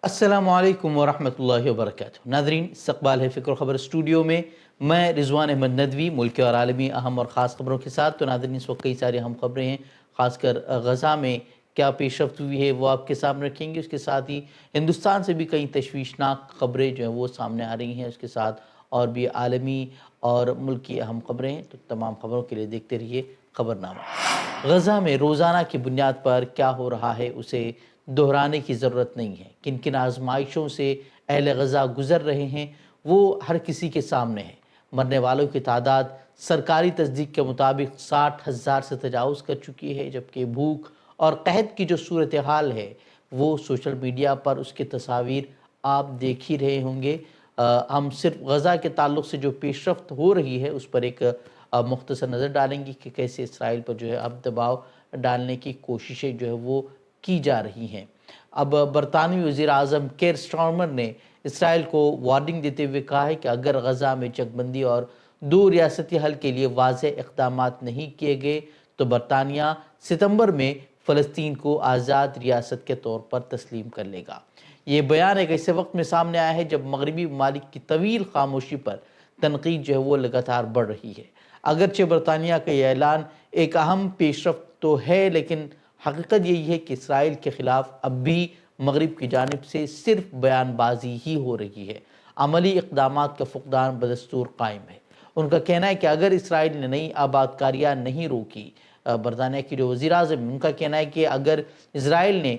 السلام علیکم ورحمۃ اللہ وبرکاتہ۔ ناظرین، استقبال ہے فکر و خبر اسٹوڈیو میں، میں رضوان احمد ندوی ملکی اور عالمی اہم اور خاص خبروں کے ساتھ۔ تو ناظرین، اس وقت کئی ساری اہم خبریں ہیں، خاص کر غزہ میں کیا پیش رفت ہوئی ہے وہ آپ کے سامنے رکھیں گے۔ اس کے ساتھ ہی ہندوستان سے بھی کئی تشویشناک خبریں جو ہیں وہ سامنے آ رہی ہیں، اس کے ساتھ اور بھی عالمی اور ملکی اہم خبریں ہیں۔ تو تمام خبروں کے لیے دیکھتے رہیے خبرنامہ۔ غزہ میں روزانہ کی بنیاد پر کیا ہو رہا ہے اسے دہرانے کی ضرورت نہیں ہے۔ کن کن آزمائشوں سے اہل غزہ گزر رہے ہیں وہ ہر کسی کے سامنے ہے۔ مرنے والوں کی تعداد سرکاری تصدیق کے مطابق 60,000 سے تجاوز کر چکی ہے، جبکہ بھوک اور قحط کی جو صورتحال ہے وہ سوشل میڈیا پر اس کی تصاویر آپ دیکھ ہی رہے ہوں گے۔ ہم صرف غزہ کے تعلق سے جو پیش رفت ہو رہی ہے اس پر ایک مختصر نظر ڈالیں گے کہ کیسے اسرائیل پر جو ہے اب دباؤ ڈالنے کی کوششیں جو ہے وہ کی جا رہی ہیں۔ اب برطانوی وزیر اعظم کیر سٹارمر نے اسرائیل کو وارننگ دیتے ہوئے کہا ہے کہ اگر غزہ میں جنگ بندی اور دو ریاستی حل کے لیے واضح اقدامات نہیں کیے گئے تو برطانیہ ستمبر میں فلسطین کو آزاد ریاست کے طور پر تسلیم کر لے گا۔ یہ بیان ایک ایسے وقت میں سامنے آیا ہے جب مغربی ممالک کی طویل خاموشی پر تنقید جو ہے وہ لگاتار بڑھ رہی ہے۔ اگرچہ برطانیہ کا یہ اعلان ایک اہم پیش رفت تو ہے، لیکن حقیقت یہی ہے کہ اسرائیل کے خلاف اب بھی مغرب کی جانب سے صرف بیان بازی ہی ہو رہی ہے، عملی اقدامات کا فقدان بدستور قائم ہے۔ ان کا کہنا ہے کہ اگر اسرائیل نے نئی آباد کاریاں نہیں روکی، برطانیہ کی جو وزیر اعظم ان کا کہنا ہے کہ اگر اسرائیل نے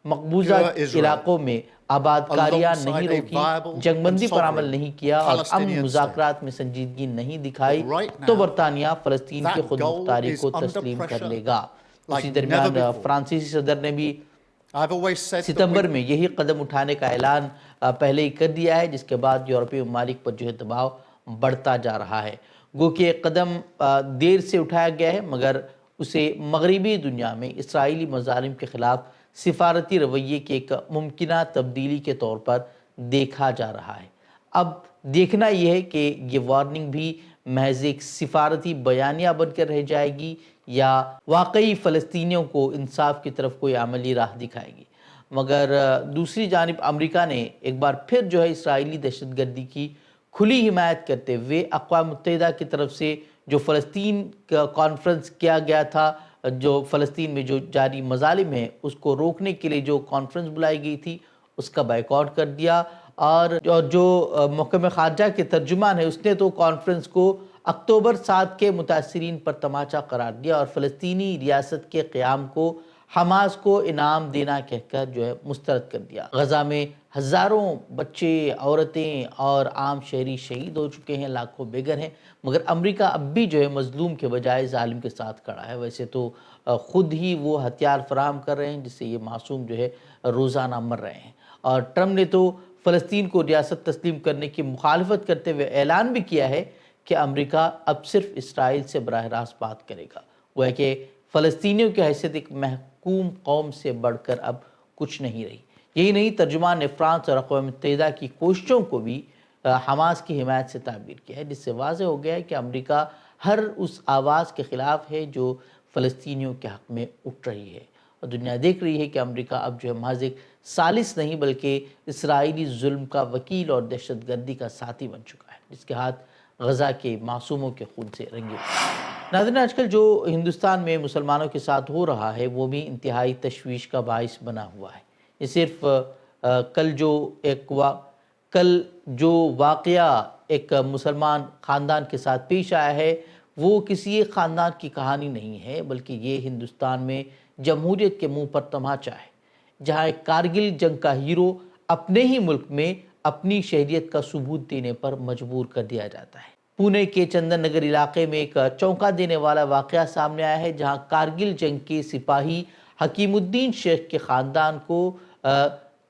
مقبوضہ علاقوں میں آباد کاریاں نہیں روکی، جنگ بندی پر عمل نہیں کیا اور امن مذاکرات میں سنجیدگی نہیں دکھائی تو برطانیہ فلسطین کی خود مختاری کو تسلیم کر لے گا۔ اسی درمیان فرانسیسی صدر نے بھی ستمبر میں یہی قدم اٹھانے کا اعلان پہلے ہی کر دیا ہے، جس کے بعد یورپی ممالک پر جو ہے دباؤ بڑھتا جا رہا ہے۔ گو کہ ایک قدم دیر سے اٹھایا گیا ہے، مگر اسے مغربی دنیا میں اسرائیلی مظالم کے خلاف سفارتی رویے کی ایک ممکنہ تبدیلی کے طور پر دیکھا جا رہا ہے۔ اب دیکھنا یہ ہے کہ یہ وارننگ بھی محض ایک سفارتی بیانیہ بن کر رہ جائے گی یا واقعی فلسطینیوں کو انصاف کی طرف کوئی عملی راہ دکھائے گی۔ مگر دوسری جانب امریکہ نے ایک بار پھر جو ہے اسرائیلی دہشت گردی کی کھلی حمایت کرتے ہوئے اقوام متحدہ کی طرف سے جو فلسطین کا کانفرنس کیا گیا تھا، جو فلسطین میں جو جاری مظالم ہیں اس کو روکنے کے لیے جو کانفرنس بلائی گئی تھی اس کا بائیکاٹ کر دیا، اور جو محکمہ خارجہ کے ترجمان ہے اس نے تو کانفرنس کو اکتوبر 7 کے متاثرین پر تماچا قرار دیا اور فلسطینی ریاست کے قیام کو حماس کو انعام دینا کہہ کر جو ہے مسترد کر دیا۔ غزہ میں ہزاروں بچے، عورتیں اور عام شہری شہید ہو چکے ہیں، لاکھوں بے گھر ہیں، مگر امریکہ اب بھی جو ہے مظلوم کے بجائے ظالم کے ساتھ کھڑا ہے۔ ویسے تو خود ہی وہ ہتھیار فراہم کر رہے ہیں جس سے یہ معصوم جو ہے روزانہ مر رہے ہیں، اور ٹرمپ نے تو فلسطین کو ریاست تسلیم کرنے کی مخالفت کرتے ہوئے اعلان بھی کیا ہے کہ امریکہ اب صرف اسرائیل سے براہ راست بات کرے گا۔ وہ ہے کہ فلسطینیوں کی حیثیت ایک محکوم قوم سے بڑھ کر اب کچھ نہیں رہی۔ یہی نہیں، ترجمان نے فرانس اور اقوام متحدہ کی کوششوں کو بھی حماس کی حمایت سے تعبیر کیا ہے، جس سے واضح ہو گیا ہے کہ امریکہ ہر اس آواز کے خلاف ہے جو فلسطینیوں کے حق میں اٹھ رہی ہے، اور دنیا دیکھ رہی ہے کہ امریکہ اب جو ہے محض ایک ثالث نہیں بلکہ اسرائیلی ظلم کا وکیل اور دہشت گردی کا ساتھی بن چکا ہے، جس کے ہاتھ غزہ کے معصوموں کے خون سے رنگے ہوئے۔ ناظرین، آج کل جو ہندوستان میں مسلمانوں کے ساتھ ہو رہا ہے وہ بھی انتہائی تشویش کا باعث بنا ہوا ہے۔ یہ صرف کل جو واقعہ ایک مسلمان خاندان کے ساتھ پیش آیا ہے وہ کسی ایک خاندان کی کہانی نہیں ہے، بلکہ یہ ہندوستان میں جمہوریت کے منہ پر تماچا ہے، جہاں ایک کارگل جنگ کا ہیرو اپنے ہی ملک میں اپنی شہریت کا ثبوت دینے پر مجبور کر دیا جاتا ہے۔ پونے کے چندن نگر علاقے میں ایک چونکا دینے والا واقعہ سامنے آیا ہے، جہاں کارگل جنگ کے سپاہی حکیم الدین شیخ کے خاندان کو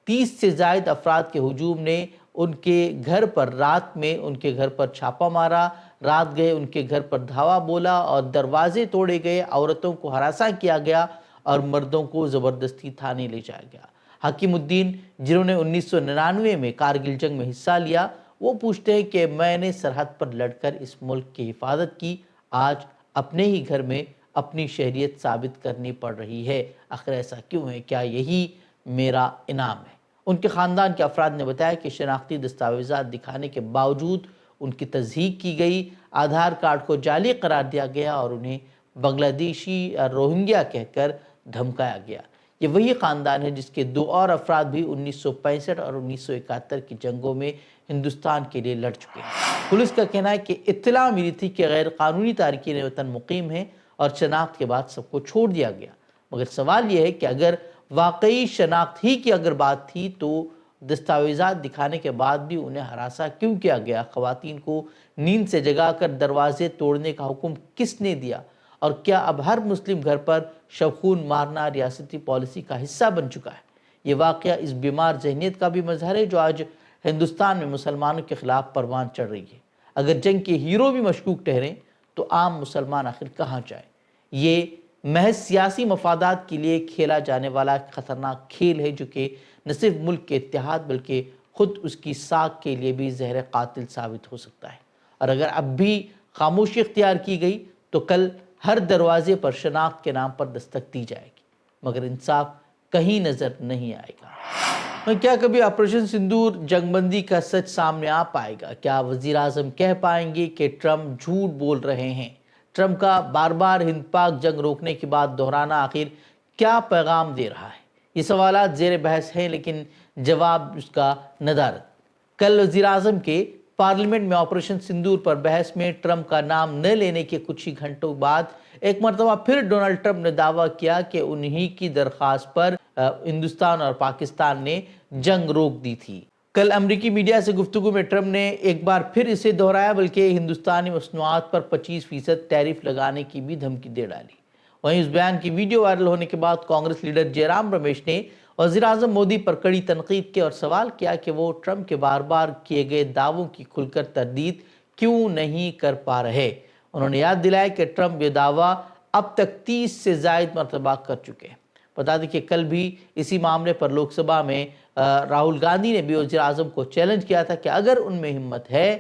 30 سے زائد افراد کے ہجوم نے ان کے گھر پر رات میں ان کے گھر پر چھاپا مارا، رات گئے ان کے گھر پر دھاوا بولا اور دروازے توڑے گئے، عورتوں کو ہراساں کیا گیا اور مردوں کو زبردستی تھانے لے جایا گیا۔ حکیم الدین، جنہوں نے 1999 میں کارگل جنگ میں حصہ لیا، وہ پوچھتے ہیں کہ میں نے سرحد پر لڑ کر اس ملک کی حفاظت کی، آج اپنے ہی گھر میں اپنی شہریت ثابت کرنی پڑ رہی ہے، آخر ایسا کیوں ہے؟ کیا یہی میرا انعام ہے؟ ان کے خاندان کے افراد نے بتایا کہ شناختی دستاویزات دکھانے کے باوجود ان کی تصدیق کی گئی، آدھار کارڈ کو جعلی قرار دیا گیا اور انہیں بنگلہ دیشی یا روہنگیا کہہ کر دھمکایا گیا۔ یہ وہی خاندان ہے جس کے 2 اور افراد بھی 1965 اور 1971 کی جنگوں میں ہندوستان کے لیے لڑ چکے ہیں۔ پولیس کا کہنا ہے کہ اطلاع ملی تھی کہ غیر قانونی تارکین وطن مقیم ہیں اور شناخت کے بعد سب کو چھوڑ دیا گیا، مگر سوال یہ ہے کہ اگر واقعی شناخت ہی کی اگر بات تھی تو دستاویزات دکھانے کے بعد بھی انہیں ہراساں کیوں کیا گیا؟ خواتین کو نیند سے جگا کر دروازے توڑنے کا حکم کس نے دیا؟ اور کیا اب ہر مسلم گھر پر شب خون مارنا ریاستی پالیسی کا حصہ بن چکا ہے؟ یہ واقعہ اس بیمار ذہنیت کا بھی مظہر ہے جو آج ہندوستان میں مسلمانوں کے خلاف پروان چڑھ رہی ہے۔ اگر جنگ کے ہیرو بھی مشکوک ٹھہریں تو عام مسلمان آخر کہاں جائیں؟ یہ محض سیاسی مفادات کے لیے کھیلا جانے والا ایک خطرناک کھیل ہے جو کہ نہ صرف ملک کے اتحاد بلکہ خود اس کی ساکھ کے لیے بھی زہر قاتل ثابت ہو سکتا ہے۔ اور اگر اب بھی خاموشی اختیار کی گئی تو کل ہر دروازے پر شناخت کے نام پر دستک دی جائے گی، مگر انصاف کہیں نظر نہیں آئے گا۔ کیا کبھی آپریشن سندور جنگ بندی کا سچ سامنے آ پائے گا؟ کیا وزیر اعظم کہہ پائیں گے کہ ٹرمپ جھوٹ بول رہے ہیں؟ ٹرمپ کا بار بار ہند پاک جنگ روکنے کی بات دہرانا آخر کیا پیغام دے رہا ہے؟ یہ سوالات زیر بحث ہیں لیکن جواب اس کا ندارد۔ کل وزیر اعظم کے پارلیمنٹ میں آپریشن سندور پر بحث میں ٹرمپ کا نام نہ لینے کے کچھ ہی گھنٹوں بعد ایک مرتبہ پھر ڈونلڈ ٹرمپ نے دعویٰ کیا کہ انہی کی درخواست پر ہندوستان اور پاکستان نے جنگ روک دی تھی۔ کل امریکی میڈیا سے گفتگو میں ٹرمپ نے ایک بار پھر اسے دہرایا بلکہ ہندوستانی مصنوعات پر 25% ٹیرف لگانے کی بھی دھمکی دے ڈالی۔ وہیں اس بیان کی ویڈیو وائرل ہونے کے بعد کانگریس لیڈر جے رام رمیش نے وزیر اعظم مودی پر کڑی تنقید کی اور سوال کیا کہ وہ ٹرمپ کے بار بار کیے گئے دعووں کی کھل کر تردید کیوں نہیں کر پا رہے۔ انہوں نے یاد دلایا کہ ٹرمپ یہ دعویٰ اب تک 30 سے زائد مرتبہ کر چکے ہیں۔ بتا دیں کہ کل بھی اسی معاملے پر لوک سبھا میں راہل گاندھی نے بھی وزیر اعظم کو چیلنج کیا تھا کہ اگر ان میں ہمت ہے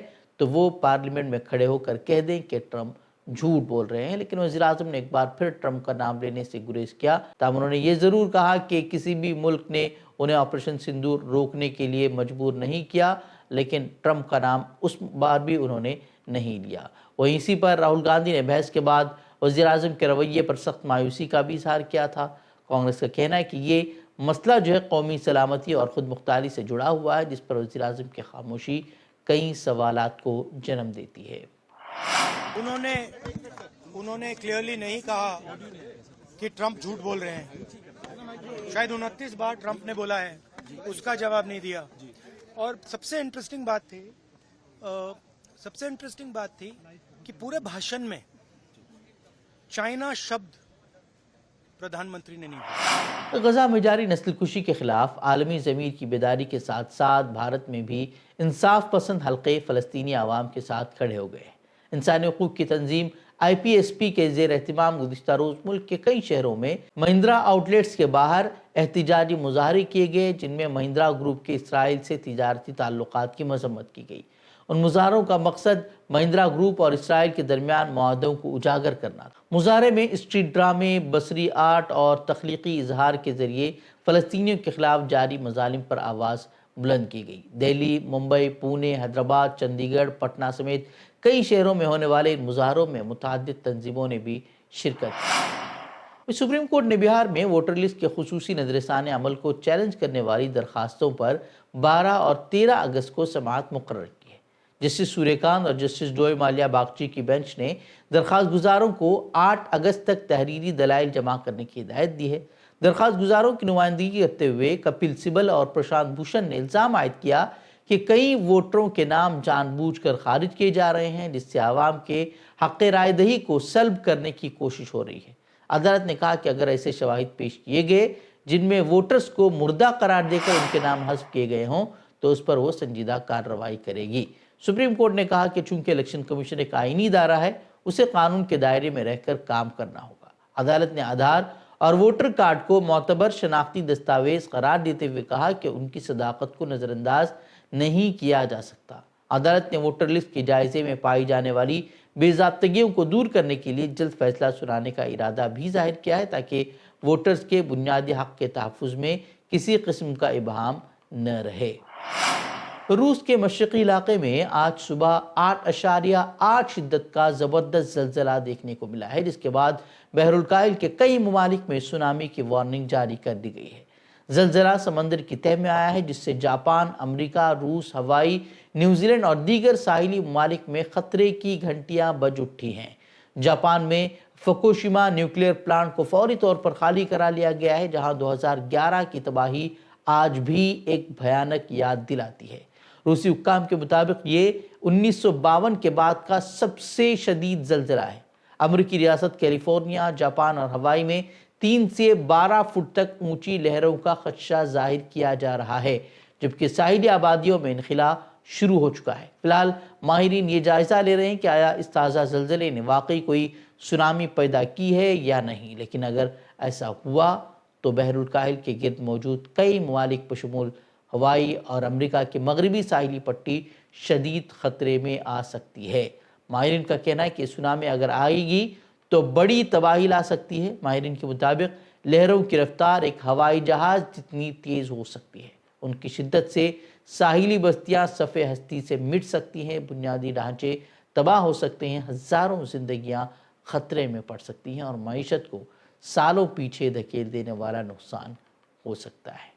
تو وہ پارلیمنٹ میں کھڑے ہو کر کہہ دیں کہ ٹرمپ جھوٹ بول رہے ہیں، لیکن وزیر اعظم نے ایک بار پھر ٹرمپ کا نام لینے سے گریز کیا۔ تاہم انہوں نے یہ ضرور کہا کہ کسی بھی ملک نے انہیں آپریشن سندور روکنے کے لیے مجبور نہیں کیا، لیکن ٹرمپ کا نام اس بار بھی انہوں نے نہیں لیا۔ وہیں اسی پر راہل گاندھی نے بحث کے بعد وزیر اعظم کے رویے پر سخت مایوسی کا بھی اظہار کیا تھا۔ کانگریس کا کہنا ہے کہ یہ مسئلہ جو ہے قومی سلامتی اور خود مختاری سے جڑا ہوا ہے، جس پر وزیر اعظم کی خاموشی کئی سوالات کو جنم دیتی ہے۔ انہوں نے کلیئرلی نہیں کہا کہ ٹرمپ جھوٹ بول رہے ہیں۔ شاید 29 بار ٹرمپ نے بولا ہے، اس کا جواب نہیں دیا۔ اور سب سے انٹرسٹنگ بات تھی کہ پورے بھاشن میں چائنا شبد پردھان منتری نے نہیں بولا۔ غزہ میں جاری نسل کشی کے خلاف عالمی ضمیر کی بیداری کے ساتھ ساتھ بھارت میں بھی انصاف پسند حلقے فلسطینی عوام کے ساتھ کھڑے ہو گئے ہیں۔ انسانی حقوق کی تنظیم IPSP کے زیر اہتمام گزشتہ روز ملک کے کئی شہروں میں مہندرا آؤٹ لیٹس کے باہر احتجاجی مظاہرے کیے گئے جن میں مہندرا گروپ کے اسرائیل سے تجارتی تعلقات کی مذمت کی گئی۔ ان مظاہروں کا مقصد مہندرا گروپ اور اسرائیل کے درمیان معاہدوں کو اجاگر کرنا تھا۔ مظاہرے میں اسٹریٹ ڈرامے، بصری آرٹ اور تخلیقی اظہار کے ذریعے فلسطینیوں کے خلاف جاری مظالم پر آواز بلند کی گئی۔ دہلی، ممبئی، پونے، حیدرآباد، چندی گڑھ، پٹنہ سمیت کئی شہروں میں ہونے والے ان مظاہروں میں متعدد تنظیموں نے بھی شرکت کی۔ سپریم کورٹ نے بہار میں ووٹر لسٹ کے خصوصی نظر ثانی عمل کو چیلنج کرنے والی درخواستوں پر 12 اور 13 اگست کو سماعت مقرر کی ہے۔ جسٹس سوریہ کانت اور جسٹس ڈوئے مالیہ باگچی کی بینچ نے درخواست گزاروں کو 8 اگست تک تحریری دلائل جمع کرنے کی ہدایت دی ہے۔ درخواست گزاروں کی نمائندگی کرتے ہوئے کپل سبل اور پرشانت بھوشن نے الزام عائد کیا کہ کئی ووٹروں کے نام جان بوجھ کر خارج کیے جا رہے ہیں جس سے عوام کے حق رائے دہی کو سلب کرنے کی کوشش ہو رہی ہے۔ عدالت نے کہا کہ اگر ایسے شواہد پیش کیے گئے جن میں ووٹرز کو مردہ قرار دے کر ان کے نام حذف کیے گئے ہوں تو اس پر وہ سنجیدہ کارروائی کرے گی۔ سپریم کورٹ نے کہا کہ چونکہ الیکشن کمیشن ایک آئینی ادارہ ہے اسے قانون کے دائرے میں رہ کر کام کرنا ہوگا۔ عدالت نے آدھار اور ووٹر کارڈ کو معتبر شناختی دستاویز قرار دیتے ہوئے کہا کہ ان کی صداقت کو نظر انداز نہیں کیا جا سکتا۔ عدالت نے ووٹر لسٹ کے جائزے میں پائی جانے والی بے ضابطگیوں کو دور کرنے کے لیے جلد فیصلہ سنانے کا ارادہ بھی ظاہر کیا ہے تاکہ ووٹرز کے بنیادی حق کے تحفظ میں کسی قسم کا ابہام نہ رہے۔ روس کے مشرقی علاقے میں آج صبح 8.8 شدت کا زبردست زلزلہ دیکھنے کو ملا ہے، جس کے بعد بحر الکاہل کے کئی ممالک میں سونامی کی وارننگ جاری کر دی گئی ہے۔ زلزلہ سمندر کی تہہ میں آیا ہے، جس سے جاپان، امریکہ، روس، ہوائی، نیوزی لینڈ اور دیگر ساحلی ممالک میں خطرے کی گھنٹیاں بج اٹھی ہیں۔ جاپان میں فکوشیما نیوکلیئر پلانٹ کو فوری طور پر خالی کرا لیا گیا ہے، جہاں 2011 کی تباہی آج بھی ایک بھیانک یاد دلاتی ہے۔ روسی حکام کے مطابق یہ 1952 کے بعد کا سب سے شدید زلزلہ ہے۔ امریکی ریاست کیلیفورنیا، جاپان اور ہوائی میں 3 سے 12 فٹ تک اونچی لہروں کا خدشہ ظاہر کیا جا رہا ہے، جبکہ ساحلی آبادیوں میں انخلا شروع ہو چکا ہے۔ فی الحال ماہرین یہ جائزہ لے رہے ہیں کہ آیا اس تازہ زلزلے نے واقعی کوئی سونامی پیدا کی ہے یا نہیں، لیکن اگر ایسا ہوا تو بحر الکاہل کے گرد موجود کئی ممالک بشمول ہوائی اور امریکہ کے مغربی ساحلی پٹی شدید خطرے میں آ سکتی ہے۔ ماہرین کا کہنا ہے کہ سونامی اگر آئے گی تو بڑی تباہی لا سکتی ہے۔ ماہرین کے مطابق لہروں کی رفتار ایک ہوائی جہاز جتنی تیز ہو سکتی ہے۔ ان کی شدت سے ساحلی بستیاں صفحہ ہستی سے مٹ سکتی ہیں، بنیادی ڈھانچے تباہ ہو سکتے ہیں، ہزاروں زندگیاں خطرے میں پڑ سکتی ہیں اور معیشت کو سالوں پیچھے دھکیل دینے والا نقصان ہو سکتا ہے۔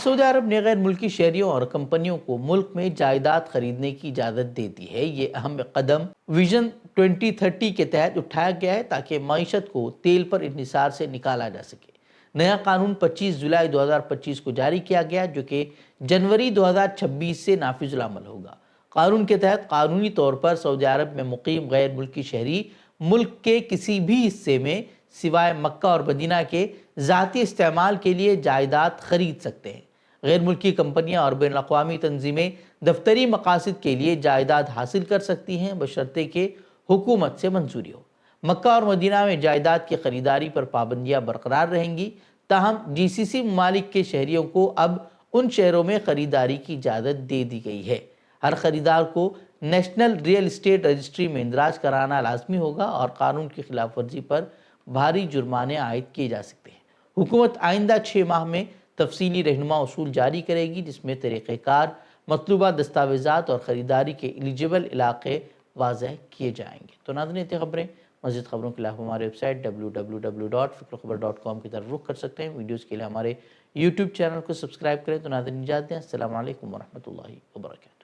سعودی عرب نے غیر ملکی شہریوں اور کمپنیوں کو ملک میں جائیداد خریدنے کی اجازت دے دی ہے۔ یہ اہم قدم ویژن 2030 کے تحت اٹھایا گیا ہے تاکہ معیشت کو تیل پر انحصار سے نکالا جا سکے۔ نیا قانون 25 جولائی 2025 کو جاری کیا گیا، جو کہ جنوری 2026 سے نافذ العمل ہوگا۔ قانون کے تحت قانونی طور پر سعودی عرب میں مقیم غیر ملکی شہری ملک کے کسی بھی حصے میں سوائے مکہ اور مدینہ کے ذاتی استعمال کے لیے جائیداد خرید سکتے ہیں۔ غیر ملکی کمپنیاں اور بین الاقوامی تنظیمیں دفتری مقاصد کے لیے جائیداد حاصل کر سکتی ہیں، بشرطے کہ حکومت سے منظوری ہو۔ مکہ اور مدینہ میں جائیداد کی خریداری پر پابندیاں برقرار رہیں گی، تاہم جی سی سی ممالک کے شہریوں کو اب ان شہروں میں خریداری کی اجازت دے دی گئی ہے۔ ہر خریدار کو نیشنل ریئل اسٹیٹ رجسٹری میں اندراج کرانا لازمی ہوگا اور قانون کی خلاف ورزی پر بھاری جرمانے عائد کیے جا سکتے ہیں۔ حکومت آئندہ 6 ماہ میں تفصیلی رہنما اصول جاری کرے گی، جس میں طریقہ کار، مطلوبہ دستاویزات اور خریداری کے ایلیجیبل علاقے واضح کیے جائیں گے۔ تو ناظرین، یہ خبریں مزید خبروں کے لیے آپ ہمارے ویب سائٹ www.fikrokhabar.com کی طرف رخ کر سکتے ہیں۔ ویڈیوز کے لیے ہمارے یوٹیوب چینل کو سبسکرائب کریں۔ تو ناظرین اجازت دیں، السلام علیکم ورحمۃ اللہ وبرکاتہ۔